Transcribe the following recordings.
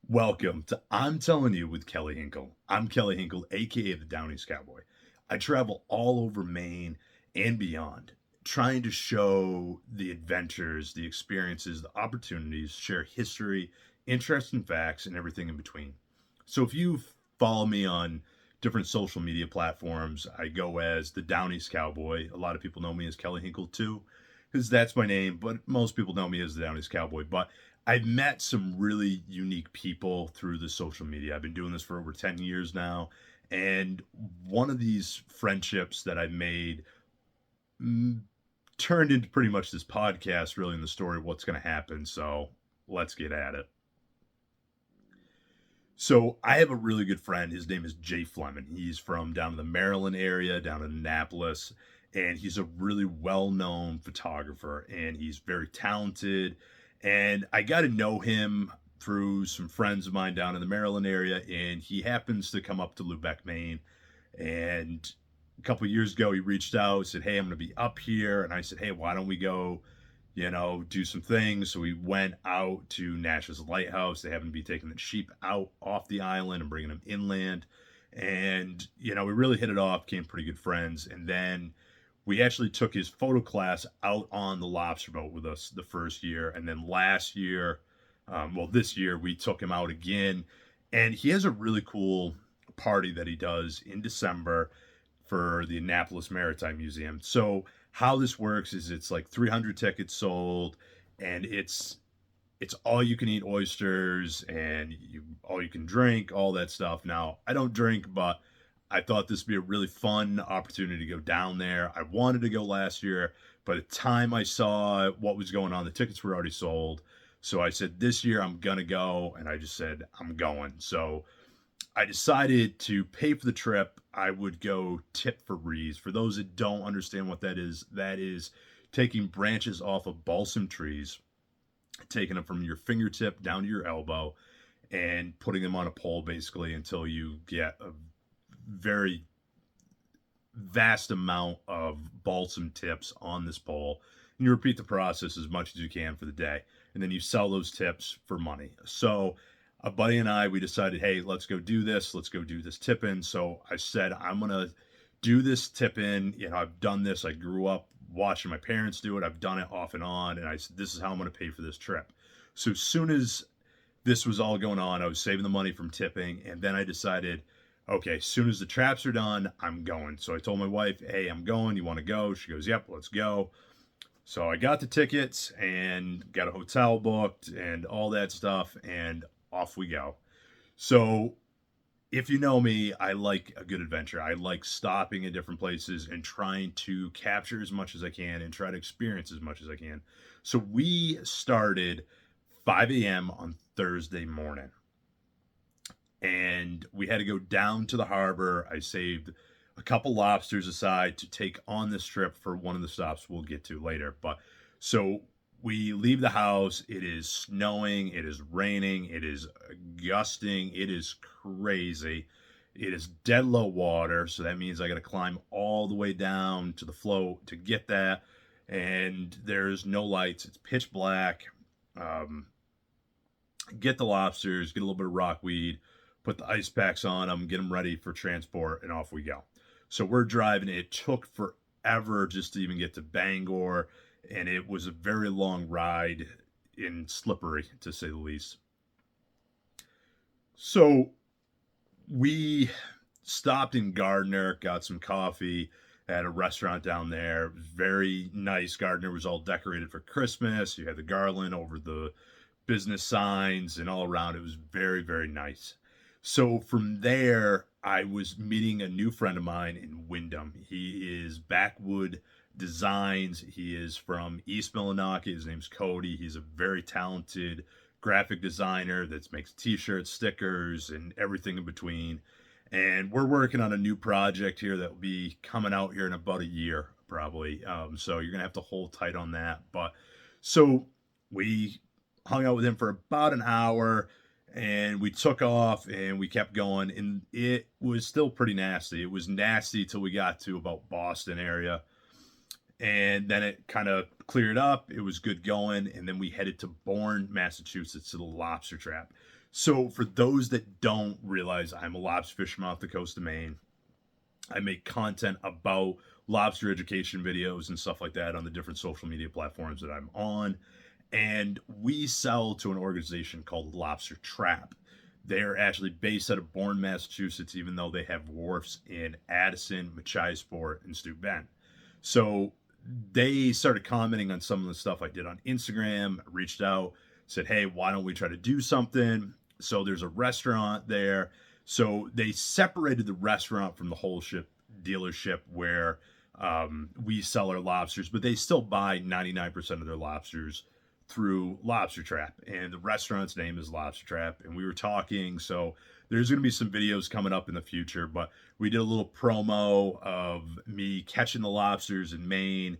Welcome to I'm Tellin You with Kelly Hinkle. I'm Kelly Hinkle, aka the Downey's Cowboy. I travel all over Maine and beyond, trying to show the adventures, the experiences, the opportunities, share history, interesting facts, and everything in between. So if you follow me on different social media platforms, I go as the Downey's Cowboy. A lot of people know me as Kelly Hinkle too, because that's my name, but most people know me as the Downey's Cowboy. But I've met some really unique people through the social media. I've been doing this for over 10 years now. And one of these friendships that I've made mm, turned into pretty much this podcast, really, in the story of what's going to happen. So let's get at it. So I have a really good friend. His name is Jay Fleming. He's from down in the Maryland area, down in Annapolis, and he's a really well-known photographer. And he's very talented. And I got to know him through some friends of mine down in the Maryland area, and he happens to come up to Lubec, Maine. And a couple of years ago, he reached out, said, "Hey, I'm going to be up here," and I said, "Hey, why don't we go?" Do some things. So we went out to Nash's Lighthouse. They happened to be taking the sheep out off the island and bringing them inland. And, we really hit it off, became pretty good friends. And then we actually took his photo class out on the lobster boat with us the first year. And then last year, this year, we took him out again. And he has a really cool party that he does in December for the Annapolis Maritime Museum. So how this works is it's like 300 tickets sold, and it's all you can eat oysters and all you can drink, all that stuff. Now, I don't drink, but I thought this would be a really fun opportunity to go down there. I wanted to go last year, but the time I saw what was going on, the tickets were already sold. So I said, this year I'm going to go. And I just said, I'm going. So I decided to pay for the trip. I would go tip for reeds. For those that don't understand what that is taking branches off of balsam trees, taking them from your fingertip down to your elbow, and putting them on a pole basically until you get a very vast amount of balsam tips on this pole. And you repeat the process as much as you can for the day. And then you sell those tips for money. So a buddy and I, we decided, hey, let's go do this. Let's go do this tip in. So I said, I'm going to do this tip in. I've done this. I grew up watching my parents do it. I've done it off and on. And I said, this is how I'm going to pay for this trip. So as soon as this was all going on, I was saving the money from tipping. And then I decided, okay, as soon as the traps are done, I'm going. So I told my wife, hey, I'm going. You want to go? She goes, yep, let's go. So I got the tickets and got a hotel booked and all that stuff. And off we go. So if you know me, I like a good adventure. I like stopping in different places and trying to capture as much as I can and try to experience as much as I can. So we started 5 a.m. on Thursday morning, and we had to go down to the harbor. I saved a couple lobsters aside to take on this trip for one of the stops we'll get to later. But so we leave the house. It is snowing. It is raining. It is gusting. It is crazy. It is dead low water. So that means I got to climb all the way down to the float to get that. And there's no lights. It's pitch black. Get the lobsters, get a little bit of rockweed, put the ice packs on them, get them ready for transport, and off we go. So we're driving. It took forever just to even get to Bangor, and it was a very long ride and slippery, to say the least. So we stopped in Gardner, got some coffee at a restaurant down there. It was very nice. Gardner was all decorated for Christmas. You had the garland over the business signs and all around. It was very, very nice. So from there, I was meeting a new friend of mine in Windham. He is Backwood Designs. He is from East Millinocket. His name's Cody. He's a very talented graphic designer that makes t-shirts, stickers, and everything in between. And we're working on a new project here that will be coming out here in about a year, probably. So you're going to have to hold tight on that. But so we hung out with him for about an hour, and we took off and we kept going, and it was still pretty nasty. It was nasty till we got to about Boston area. And then it kind of cleared up. It was good going. And then we headed to Bourne, Massachusetts to the lobster trap. So, for those that don't realize, I'm a lobster fisherman off the coast of Maine. I make content about lobster education videos and stuff like that on the different social media platforms that I'm on. And we sell to an organization called Lobster Trap. They're actually based out of Bourne, Massachusetts, even though they have wharfs in Addison, Machiasport, and Steuben. So they started commenting on some of the stuff I did on Instagram, reached out, said, hey, why don't we try to do something? So there's a restaurant there. So they separated the restaurant from the whole ship dealership where we sell our lobsters, but they still buy 99% of their lobsters through Lobster Trap. And the restaurant's name is Lobster Trap. And we were talking, so there's going to be some videos coming up in the future, but we did a little promo of me catching the lobsters in Maine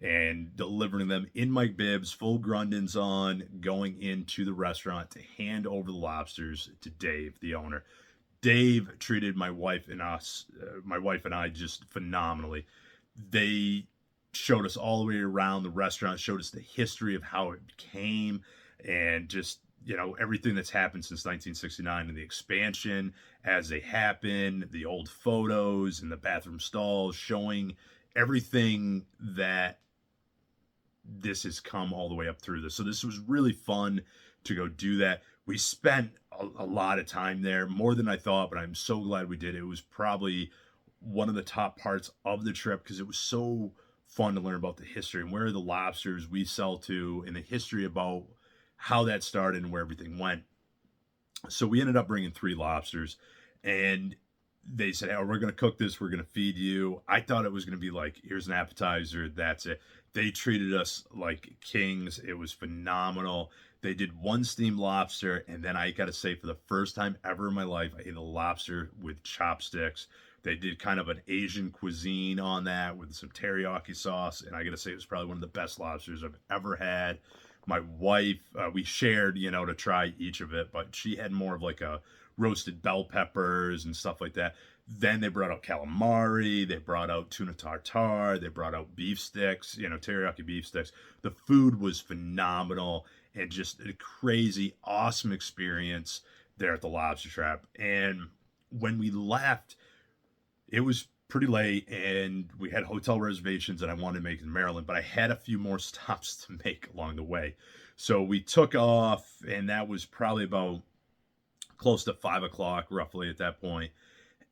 and delivering them in my bibs, full Grundens on, going into the restaurant to hand over the lobsters to Dave, the owner. Dave treated my wife and I just phenomenally. They showed us all the way around the restaurant, showed us the history of how it became, and just, everything that's happened since 1969 and the expansion as they happen, the old photos and the bathroom stalls showing everything that this has come all the way up through this. So this was really fun to go do that. We spent a lot of time there, more than I thought, but I'm so glad we did. It was probably one of the top parts of the trip because it was so fun to learn about the history and where the lobsters we sell to and the history about how that started and where everything went. So we ended up bringing 3 lobsters, and they said, oh, we're going to cook this. We're going to feed you. I thought it was going to be like, here's an appetizer. That's it. They treated us like kings. It was phenomenal. They did 1 steamed lobster. And then I got to say, for the first time ever in my life, I ate a lobster with chopsticks. They did kind of an Asian cuisine on that with some teriyaki sauce. And I got to say, it was probably one of the best lobsters I've ever had. My wife, we shared, to try each of it, but she had more of like a roasted bell peppers and stuff like that. Then they brought out calamari, they brought out tuna tartare, they brought out beef sticks, teriyaki beef sticks. The food was phenomenal and just a crazy, awesome experience there at the Lobster Trap. And when we left, it was pretty late and we had hotel reservations that I wanted to make in Maryland, but I had a few more stops to make along the way. So we took off, and that was probably about close to 5 o'clock roughly at that point.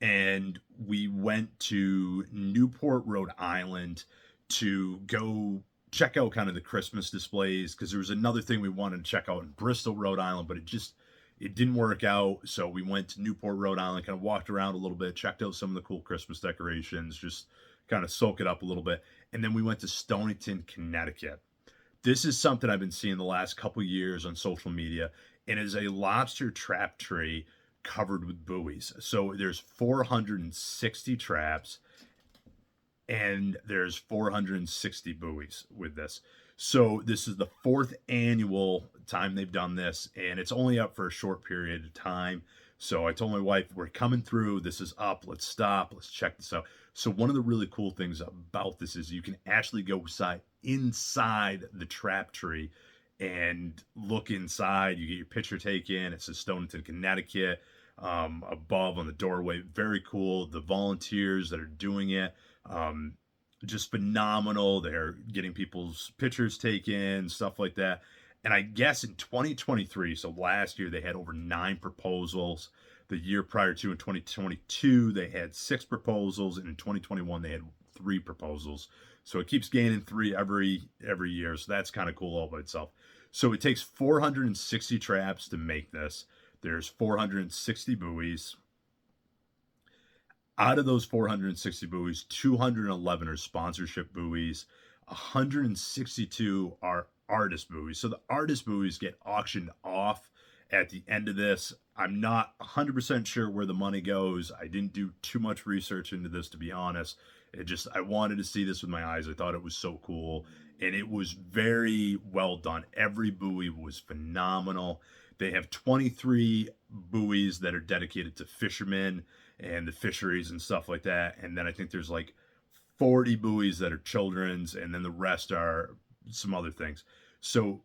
And we went to Newport, Rhode Island to go check out kind of the Christmas displays because there was another thing we wanted to check out in Bristol, Rhode Island, but it didn't work out. So we went to Newport, Rhode Island, kind of walked around a little bit, checked out some of the cool Christmas decorations, just kind of soak it up a little bit. And then we went to Stonington, Connecticut. This is something I've been seeing the last couple years on social media, and is a lobster trap tree covered with buoys. So there's 460 traps and there's 460 buoys with this. So this is the 4th annual time they've done this, and it's only up for a short period of time. So I told my wife, we're coming through. This is up. Let's stop. Let's check this out. So one of the really cool things about this is you can actually go inside the trap tree and look inside. You get your picture taken. It says Stonington, Connecticut above on the doorway. Very cool. The volunteers that are doing it, just phenomenal. They're getting people's pictures taken, stuff like that. And I guess in 2023, so last year, they had over 9 proposals. The year prior to, in 2022, they had 6 proposals, and in 2021, they had 3 proposals. So it keeps gaining 3 every year. So that's kind of cool all by itself. So it takes 460 traps to make this. There's 460 buoys. Out of those 460 buoys, 211 are sponsorship buoys. 162 are artist buoys. So the artist buoys get auctioned off at the end of this. I'm not 100% sure where the money goes. I didn't do too much research into this, to be honest. I wanted to see this with my eyes. I thought it was so cool, and it was very well done. Every buoy was phenomenal. They have 23 buoys that are dedicated to fishermen and the fisheries and stuff like that. And then I think there's like 40 buoys that are children's, and then the rest are some other things. So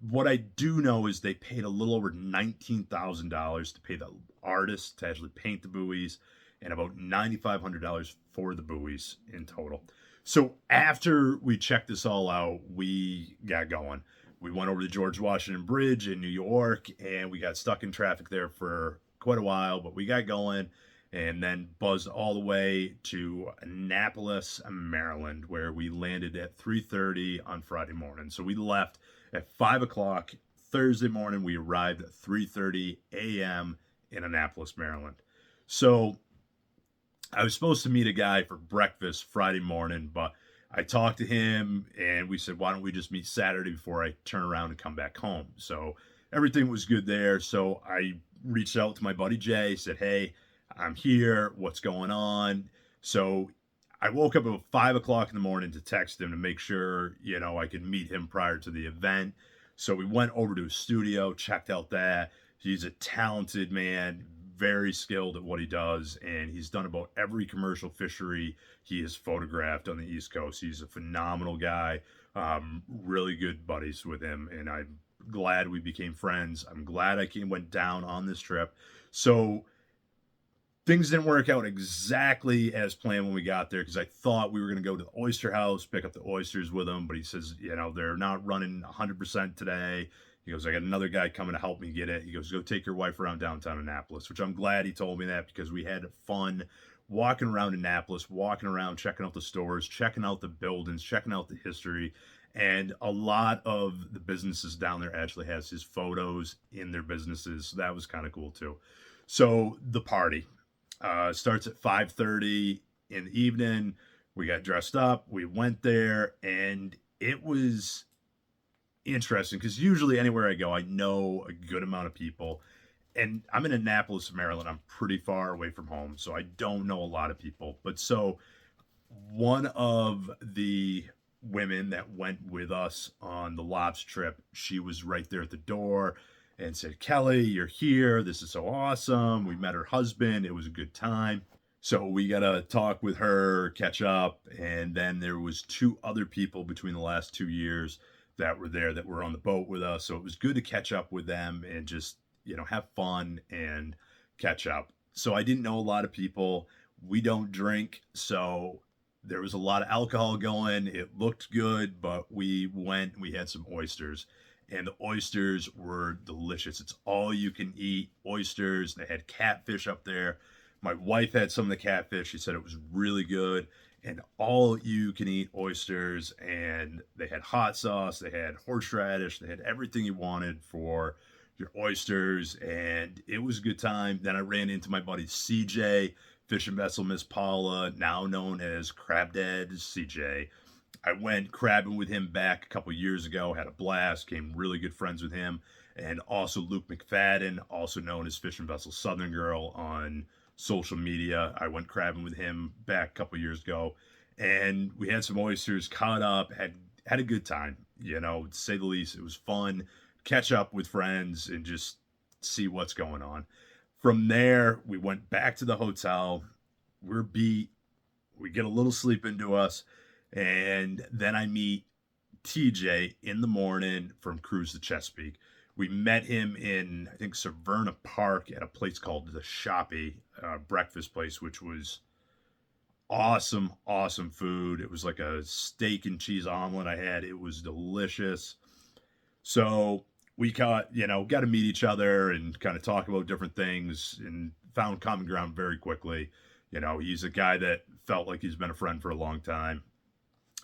what I do know is they paid a little over $19,000 to pay the artist to actually paint the buoys, and about $9,500 for the buoys in total. So after we checked this all out, we got going. We went over to George Washington Bridge in New York, and we got stuck in traffic there for quite a while, but we got going and then buzzed all the way to Annapolis, Maryland, where we landed at 3:30 on Friday morning. So we left at 5 o'clock Thursday morning. We arrived at 3:30 a.m. in Annapolis, Maryland. So I was supposed to meet a guy for breakfast Friday morning, but I talked to him and we said, why don't we just meet Saturday before I turn around and come back home? So everything was good there. So I reached out to my buddy Jay, said, hey, I'm here. What's going on? So I woke up at 5 o'clock in the morning to text him to make sure, I could meet him prior to the event. So we went over to his studio, checked out that. He's a talented man, very skilled at what he does, and he's done about every commercial fishery he has photographed on the East Coast. He's a phenomenal guy, really good buddies with him, and I'm glad we became friends. I'm glad went down on this trip. So things didn't work out exactly as planned when we got there, because I thought we were going to go to the oyster house, pick up the oysters with him, but he says, they're not running 100% today. He goes, I got another guy coming to help me get it. He goes, go take your wife around downtown Annapolis, which I'm glad he told me that, because we had fun walking around Annapolis, walking around, checking out the stores, checking out the buildings, checking out the history. And a lot of the businesses down there actually has his photos in their businesses. So that was kind of cool too. So the party starts at 5:30 in the evening. We got dressed up. We went there, and it was interesting because usually anywhere I go, I know a good amount of people. And I'm in Annapolis, Maryland. I'm pretty far away from home, so I don't know a lot of people. But so one of the women that went with us on the Lobster trip, she was right there at the door and said, Kelly, you're here. This is so awesome. We met her husband. It was a good time. So we got to talk with her, catch up. And then there was two other people between the last 2 years that were there that were on the boat with us. So it was good to catch up with them and just, have fun and catch up. So I didn't know a lot of people. We don't drink. So there was a lot of alcohol going. It looked good, but we went and we had some oysters. And the oysters were delicious. It's all you can eat oysters. They had catfish up there. My wife had some of the catfish. She said it was really good. And all you can eat oysters. And they had hot sauce. They had horseradish. They had everything you wanted for your oysters. And it was a good time. Then I ran into my buddy CJ, fishing vessel Miss Paula, now known as Crab Dad CJ. I went crabbing with him back a couple years ago, had a blast, became really good friends with him. And also Luke McFadden, also known as Fishing Vessel Southern Girl on social media. I went crabbing with him back a couple years ago. And we had some oysters, caught up, had a good time, to say the least. It was fun, catch up with friends and just see what's going on. From there, we went back to the hotel. We're beat. We get a little sleep into us. And then I meet TJ in the morning from Cruise to Chesapeake. We met him in, I think, Severna Park at a place called The Shoppy, breakfast place, which was awesome, awesome food. It was like a steak and cheese omelet I had. It was delicious. So we got to meet each other and kind of talk about different things and found common ground very quickly. He's a guy that felt like he's been a friend for a long time.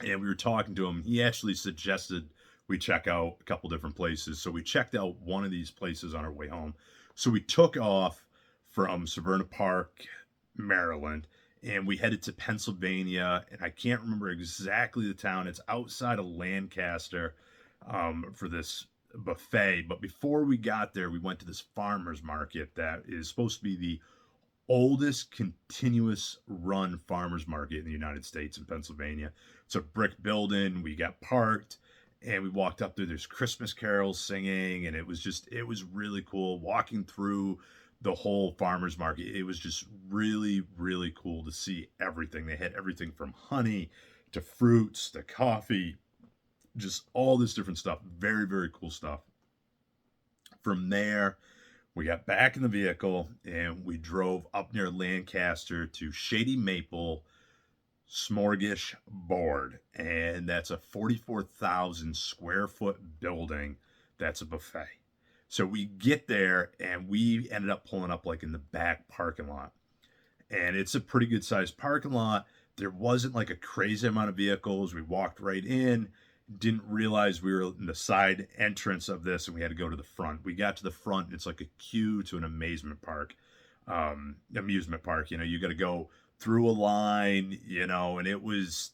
And we were talking to him. He actually suggested we check out a couple different places. So we checked out one of these places on our way home. So we took off from Severna Park, Maryland, and we headed to Pennsylvania. And I can't remember exactly the town. It's outside of Lancaster for this buffet. But before we got there, we went to this farmer's market that is supposed to be the oldest continuous run farmers market in the United States in Pennsylvania. It's a brick building. We got parked and we walked up there. There's Christmas carols singing, and it was really cool walking through the whole farmer's market. It was just really, really cool to see everything. They had everything from honey to fruits to coffee, just all this different stuff. Very, very cool stuff. From there, we got back in the vehicle and we drove up near Lancaster to Shady Maple Smorgish Board. And that's a 44,000 square foot building that's a buffet. So we get there and we ended up pulling up like in the back parking lot. And it's a pretty good sized parking lot. There wasn't like a crazy amount of vehicles. We walked right in, didn't realize we were in the side entrance of this and we had to go to the front. We got to the front and it's like a queue to an amusement park. You got to go through a line, and it was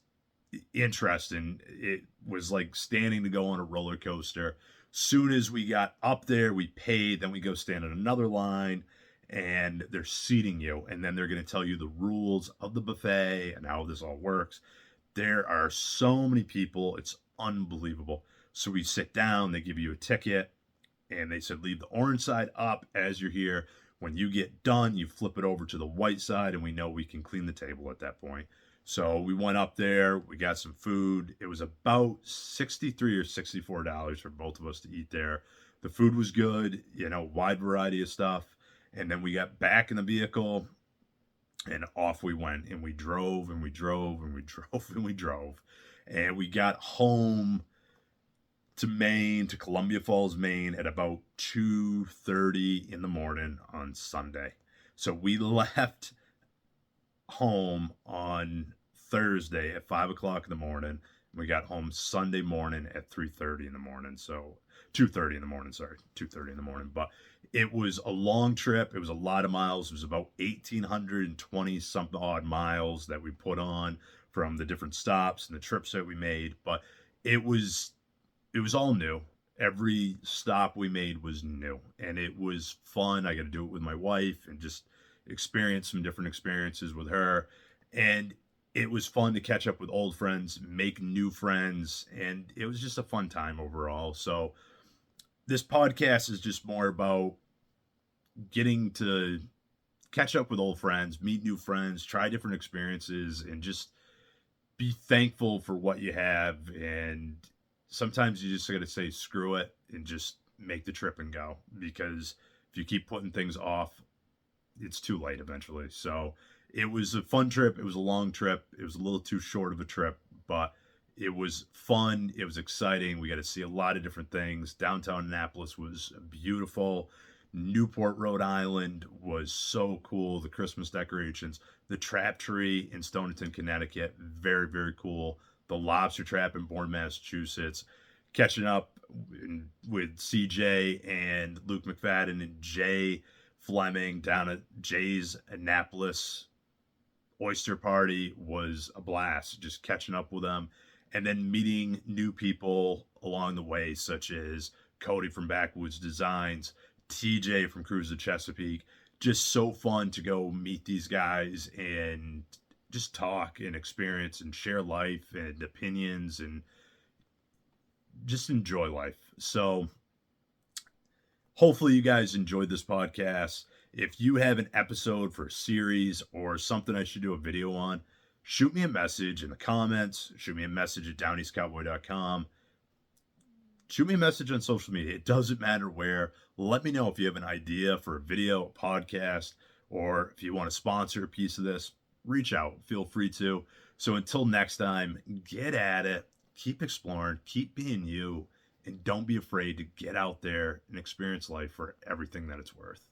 interesting. It was like standing to go on a roller coaster. Soon as we got up there, we paid, then we go stand in another line and they're seating you. And then they're going to tell you the rules of the buffet and how this all works. There are so many people. It's unbelievable. So we sit down, they give you a ticket and they said, leave the orange side up as you're here. When you get done, you flip it over to the white side and we know we can clean the table at that point. So we went up there, we got some food. It was about $63 or $64 for both of us to eat there. The food was good, wide variety of stuff. And then we got back in the vehicle and off we went. And we drove and we drove and we drove and we drove. And we got home to Maine, to Columbia Falls, Maine at about 2:30 in the morning on Sunday. So we left home on Thursday at 5 o'clock in the morning. We got home Sunday morning at 3:30 in the morning. So 2:30 in the morning, sorry, 2:30 in the morning. But it was a long trip. It was a lot of miles. It was about 1,820 something odd miles that we put on from the different stops and the trips that we made. But it was all new. Every stop we made was new and it was fun. I got to do it with my wife and just experience some different experiences with her. And it was fun to catch up with old friends, make new friends, and it was just a fun time overall. So this podcast is just more about getting to catch up with old friends, meet new friends, try different experiences, and just be thankful for what you have. And sometimes you just got to say, screw it and just make the trip and go, because if you keep putting things off, it's too late eventually. So it was a fun trip. It was a long trip. It was a little too short of a trip, but it was fun. It was exciting. We got to see a lot of different things. Downtown Annapolis was beautiful. Newport, Rhode Island was so cool. The Christmas decorations, the trap tree in Stonington, Connecticut, very, very cool. The lobster trap in Bourne, Massachusetts, catching up with CJ and Luke McFadden and Jay Fleming down at Jay's Annapolis oyster party was a blast, just catching up with them and then meeting new people along the way, such as Cody from Backwoods Designs, TJ from Cruise of Chesapeake. Just so fun to go meet these guys and just talk and experience and share life and opinions and just enjoy life. So hopefully you guys enjoyed this podcast. If you have an episode for a series or something I should do a video on, shoot me a message in the comments. Shoot me a message at downeastcowboy.com. Shoot me a message on social media. It doesn't matter where. Let me know if you have an idea for a video, a podcast, or if you want to sponsor a piece of this. Reach out. Feel free to. So until next time, get at it. Keep exploring. Keep being you. And don't be afraid to get out there and experience life for everything that it's worth.